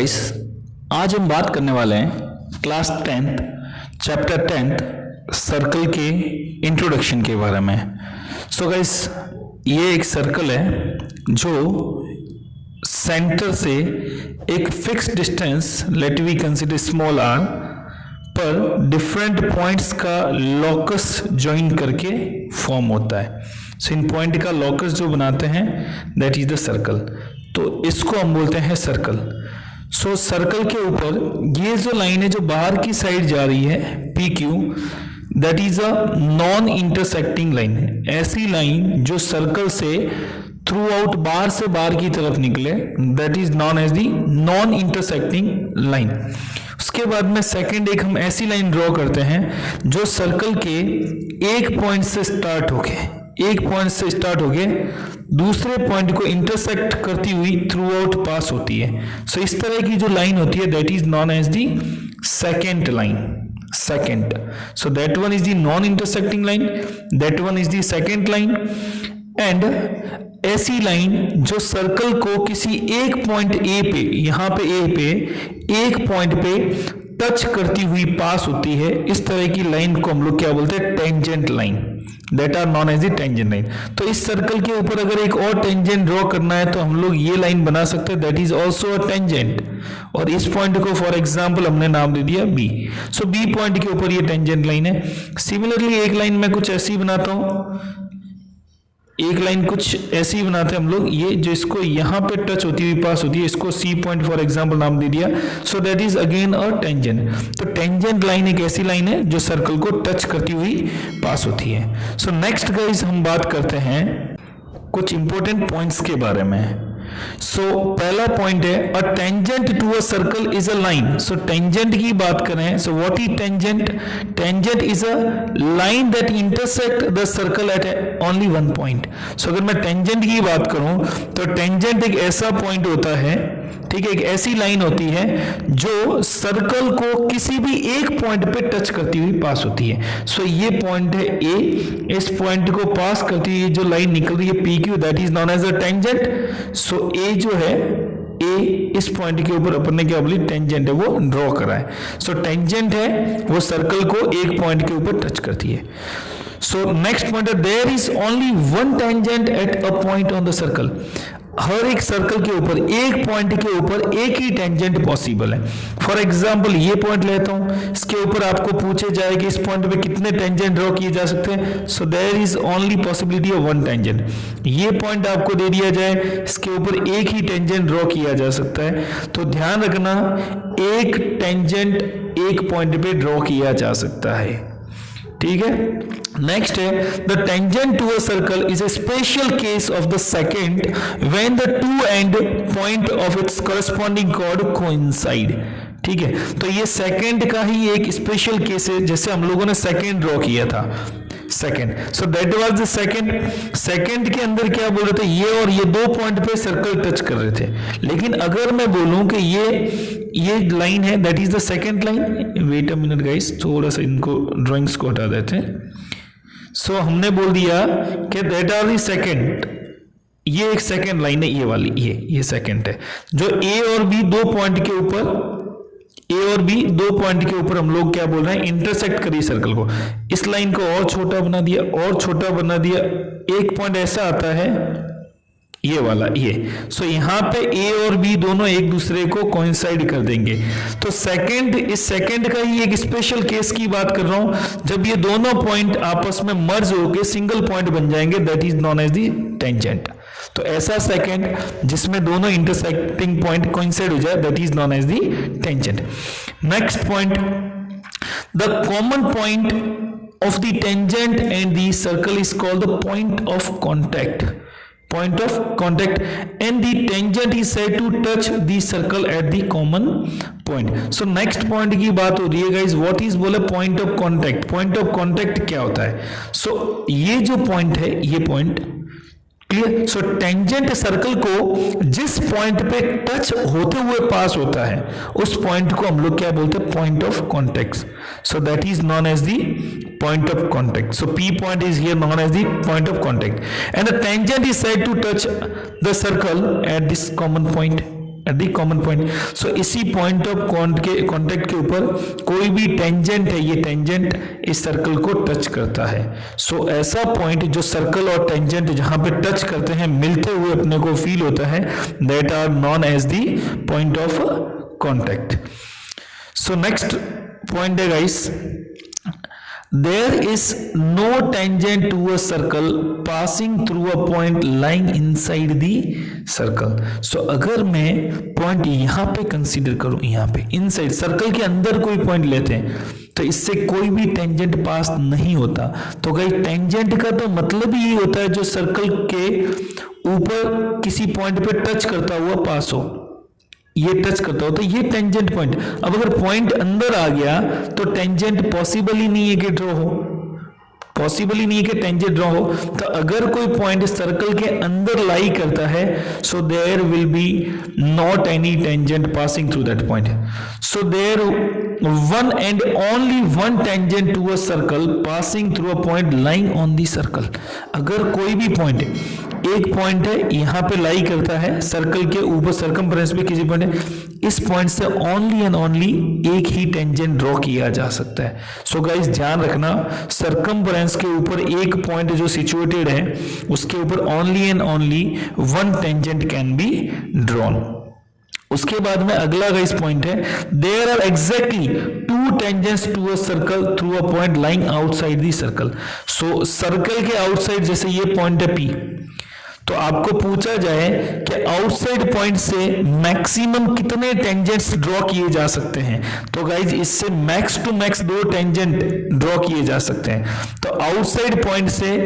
Guys, आज हम बात करने वाले हैं class 10th chapter 10th circle के इंट्रोडक्शन के बारे में। सो गाइस, ये एक सर्कल है जो सेंटर से एक fix distance, let we consider small r, पर डिफरेंट पॉइंट्स का लॉकस ज्वाइन करके फॉर्म होता है। सो इन पॉइंट का लॉकस जो बनाते हैं दैट इज द सर्कल। तो इसको हम बोलते हैं सर्कल। सो सर्कल के ऊपर ये जो लाइन है जो बाहर की साइड जा रही है P Q, that is a non intersecting line है। ऐसी लाइन जो सर्कल से थ्रू आउट बाहर से बाहर की तरफ निकले, that is known as the non intersecting line. उसके बाद में सेकंड एक हम ऐसी लाइन ड्रॉ करते हैं जो सर्कल के एक पॉइंट से स्टार्ट होके दूसरे पॉइंट को इंटरसेक्ट करती हुई थ्रू आउट पास होती है। सो इस तरह की जो लाइन होती है that is known as the second line. Second, so that one is the non intersecting line, that one is the second line. And ऐसी लाइन जो सर्कल को किसी एक पॉइंट ए पे, यहां पे ए पे एक पॉइंट पे टच करती हुई पास होती है, इस तरह की लाइन को हम लोग क्या बोलते हैं? Tangent line, that are known as the tangent line. तो इस सर्कल के ऊपर अगर एक और टेंजेंट ड्रॉ करना है तो हम लोग ये लाइन बना सकते हैं, that is also a tangent. और इस पॉइंट को फॉर एग्जाम्पल हमने नाम दे दिया बी। सो बी पॉइंट के ऊपर ये टेंजेंट लाइन है। सिमिलरली एक लाइन मैं कुछ ऐसी बनाता हूं, एक लाइन कुछ ऐसी बनाते हैं हम लोग, ये जो इसको यहां पे टच होती हुई पास होती है, इसको सी पॉइंट फॉर एग्जांपल नाम दे दिया। सो that is again a tangent. तो टेंजेंट लाइन एक ऐसी लाइन है जो सर्कल को टच करती हुई पास होती है। सो नेक्स्ट गाइस हम बात करते हैं कुछ इंपॉर्टेंट पॉइंट्स के बारे में। सो पहला पॉइंट है a tangent to a circle is a line. So tangent की बात करें, so what is tangent? Tangent is a line that intersect the circle at only one point. So अगर मैं टेंजेंट की बात करूं तो टेंजेंट एक ऐसा पॉइंट होता है, ठीक है, एक ऐसी लाइन होती है जो सर्कल को किसी भी एक पॉइंट पे टच करती हुई पास होती है। सो ये पॉइंट है ए, इस पॉइंट को पास करती हुई जो लाइन निकल रही है P Q, that is known as a tangent. So ए जो है, ए इस पॉइंट के ऊपर अपन ने क्या बोली? टेंजेंट है, वो ड्रॉ करा है। सो टेंजेंट है वो सर्कल को एक पॉइंट के ऊपर टच करती है। सो नेक्स्ट पॉइंट है there is only one tangent at a point on the circle. हर एक सर्कल के ऊपर, एक पॉइंट के ऊपर एक ही टेंजेंट पॉसिबल है। फॉर एग्जांपल ये पॉइंट लेता हूं, इसके ऊपर आपको पूछे जाए कि इस पॉइंट पे कितने टेंजेंट ड्रॉ किए जा सकते हैं। So there is only possibility of one tangent. ये पॉइंट आपको दे दिया जाए, इसके ऊपर एक ही टेंजेंट ड्रॉ किया जा सकता है। तो ध्यान रखना, एक टेंजेंट एक पॉइंट पे ड्रॉ किया जा सकता है, ठीक है। नेक्स्ट है the tangent to a circle is a special case of the second when the two end point of its corresponding chord coincide. ठीक है, तो ये सेकंड का ही एक स्पेशल केस है, जैसे हम लोगों ने सेकंड ड्रॉ किया था, second. So that was the second. Second के अंदर क्या बोल रहे थे? ये और ये दो पॉइंट पे सर्कल टच कर रहे थे। लेकिन अगर मैं बोलूं कि ये लाइन है that is the second line, wait a minute guys, थोड़ा सा इनको ड्राइंग्स को हटा देते हैं। सो हमने बोल दिया कि दैट आर द सेकंड, ये एक सेकंड लाइन है, ये वाली, ये सेकंड है जो ए और बी दो पॉइंट के ऊपर, ए और बी दो पॉइंट के ऊपर हम लोग क्या बोल रहे हैं? इंटरसेक्ट करिए सर्कल को। इस लाइन को और छोटा बना दिया, और छोटा बना दिया, एक पॉइंट ऐसा आता है ये वाला, ये। सो यहां पे ए और बी दोनों एक दूसरे को कोइंसाइड कर देंगे। तो सेकंड, इस सेकंड का ही एक स्पेशल केस की बात कर रहा हूं, जब ये दोनों पॉइंट आपस में मर्ज होकर सिंगल पॉइंट बन जाएंगे, that is known as the tangent. तो ऐसा सेकंड जिसमें दोनों इंटरसेक्टिंग पॉइंट कोइंसाइड हो जाए, that is known as the tangent. Next point, the common point of the tangent and the circle is called the point of contact. Point of contact and the tangent is said to touch the circle at the common point. So next point की बात हो रही है guys, what is बोले point of contact। point of contact क्या होता है? So ये जो point है, ये point clear. So tangent circle को जिस पॉइंट पे टच होते हुए पास होता है उस पॉइंट को हम लोग क्या बोलते हैं? Point of contact. So that is known as the point of contact. So P point is here known as the point of contact and the tangent is said to touch the circle at this common point. At the common point. So इसी point of contact के ऊपर कोई भी tangent है, ये tangent इस circle को touch करता है। सो ऐसा पॉइंट जो सर्कल और टेंजेंट जहां पे टच करते हैं, मिलते हुए अपने को फील होता है, that are known as the point of contact. So next point है guys, there is no tangent to a circle passing through a point lying inside the circle। so अगर मैं पॉइंट यहां पे कंसीडर करूं, यहां पे इनसाइड सर्कल के अंदर कोई पॉइंट लेते हैं तो इससे कोई भी टेंजेंट पास नहीं होता। तो गाइस टेंजेंट का तो मतलब ही होता है जो सर्कल के ऊपर किसी पॉइंट पे टच करता हुआ पास हो, ये टच करता हो तो ये टेंजेंट पॉइंट। अब अगर पॉइंट अंदर आ गया तो टेंजेंट पॉसिबल ही नहीं है कि ड्रॉ हो, पॉसिबल ही नहीं है कि टेंजेंट ड्रॉ हो। तो अगर कोई पॉइंट सर्कल के अंदर लाई करता है, so there will be not any tangent passing through that point. So there one and only one tangent to a circle passing through a point lying on the circle. अगर कोई भी point, एक point है यहां पे लाई करता है circle के ऊपर, सर्कमफ्रेंस पे किसी पॉइंट है, इस पॉइंट से ओनली एंड ओनली एक ही टेंजेंट ड्रॉ किया जा सकता है। सो गाइस ध्यान रखना, सर्कमफ्रेंस के ऊपर एक पॉइंट जो सिचुएटेड है उसके ऊपर only and only one tangent can be drawn. उसके बाद में अगला गाइस पॉइंट है, there are exactly two tangents to a circle through a point lying outside the circle. So circle के आउटसाइड, जैसे ये पॉइंट है P, तो आपको पूछा जाए कि आउटसाइड पॉइंट से मैक्सिमम कितने टेंजेंट्स ड्रॉ किए जा सकते हैं, तो गाइज इससे max to max 2 tangent draw किए जा सकते हैं। तो आउटसाइड पॉइंट से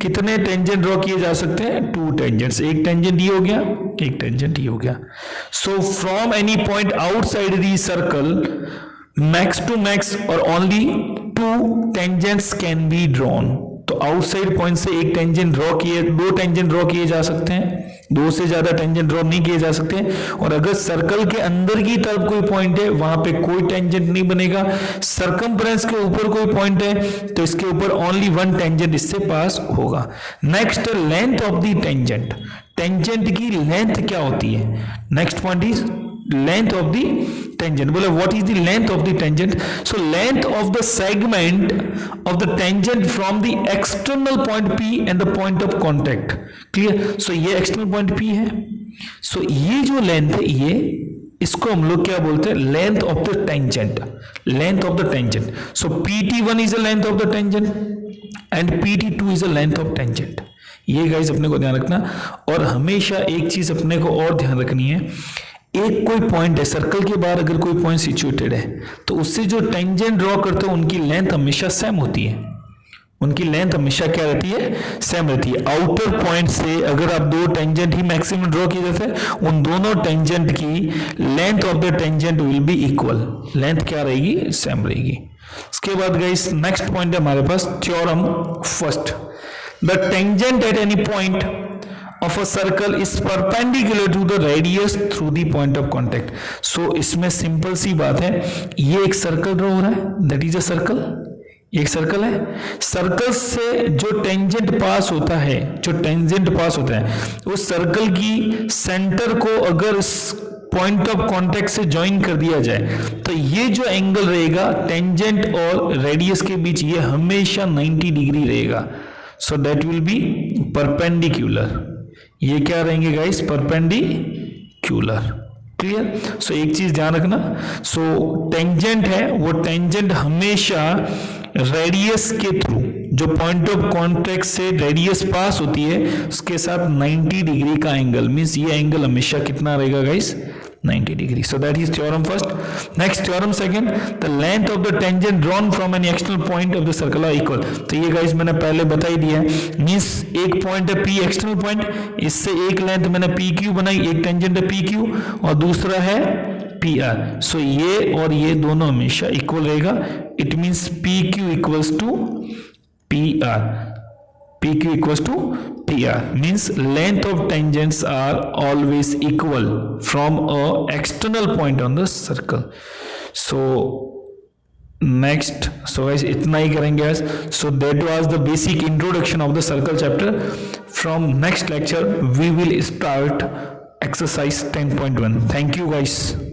कितने टेंजेंट ड्रॉ किए जा सकते हैं? 2 टेंजेंट्स, एक टेंजेंट ये हो गया, एक टेंजेंट ये हो गया। So from any point outside the circle max to max और only 2 tangents can be drawn. तो आउटसाइड पॉइंट से एक टेंजेंट ड्रॉ किए, 2 टेंजेंट ड्रॉ किए जा सकते हैं, 2 से ज्यादा टेंजेंट ड्रॉ नहीं किए जा सकते। और अगर सर्कल के अंदर की तरफ कोई पॉइंट है, वहां पे कोई टेंजेंट नहीं बनेगा। सर्कमफ्रेंस के ऊपर कोई पॉइंट है तो इसके ऊपर ओनली 1 टेंजेंट इससे पास होगा। Next, length of the tangent. Tangent की लेंथ क्या होती है? Next point is length of the tangent। बोले what is the length of the tangent? So length of the segment of the tangent from the external point P and the point of contact। clear? So ये external point P है। so ये जो length है, ये इसको हम लोग क्या बोलते हैं? length of the tangent। length of the tangent। so PT1 is the length of the tangent and PT2 is the length of tangent। ये गाइस अपने को ध्यान रखना। और हमेशा एक चीज अपने को और ध्यान रखनी है, एक कोई पॉइंट है सर्कल के बाहर, अगर कोई पॉइंट सिचुएटेड है तो उससे जो टेंजेंट ड्रॉ करते हैं उनकी लेंथ हमेशा सेम होती है। उनकी लेंथ हमेशा क्या रहती है? सेम रहती है। आउटर पॉइंट से अगर आप 2 टेंजेंट ही मैक्सिमम ड्रॉ किए जाते हैं, उन दोनों टेंजेंट की length of the tangent will be equal. Length क्या रहेगी? सेम रहेगी। उसके बाद गाइस नेक्स्ट पॉइंट है हमारे पास theorem first. The tangent at any point of a circle is perpendicular to the radius through the point of contact। so इसमें simple सी बात है, ये एक सर्कल ड्रॉ हो रहा है, दैट इज अ सर्कल, एक सर्कल है। सर्कल से जो टेंजेंट पास होता है, जो टेंजेंट पास होता है, उस सर्कल की सेंटर को अगर पॉइंट ऑफ कांटेक्ट से ज्वाइन कर दिया जाए तो ये जो एंगल रहेगा टेंजेंट और रेडियस के बीच, ये हमेशा 90 डिग्री रहेगा। So that will be perpendicular. ये क्या रहेंगे गाइस? परपेंडिकुलर। क्लियर? सो एक चीज ध्यान रखना, सो टेंजेंट है, वो टेंजेंट हमेशा रेडियस के थ्रू, जो पॉइंट ऑफ कॉन्टेक्ट से रेडियस पास होती है उसके साथ 90 डिग्री का एंगल, मींस ये एंगल हमेशा कितना रहेगा guys? 90 degree. So that is theorem first. Next theorem second, the length of the tangent drawn from an external point of the circle are equal. तो ये गाइस मैंने पहले बता ही दिया है, मींस एक पॉइंट है P एक्सटर्नल पॉइंट, इससे एक लेंथ मैंने PQ बनाई, एक टेंजेंट है PQ और दूसरा है PR। सो ये और ये दोनों हमेशा इक्वल रहेगा। It means PQ equals to PR। PQ equals to PR means length of tangents are always equal from a external point on the circle। so next, so guys इतना ही करेंगे आज। so that was the basic introduction of the circle chapter। from next lecture we will start exercise 10.1. Thank you guys.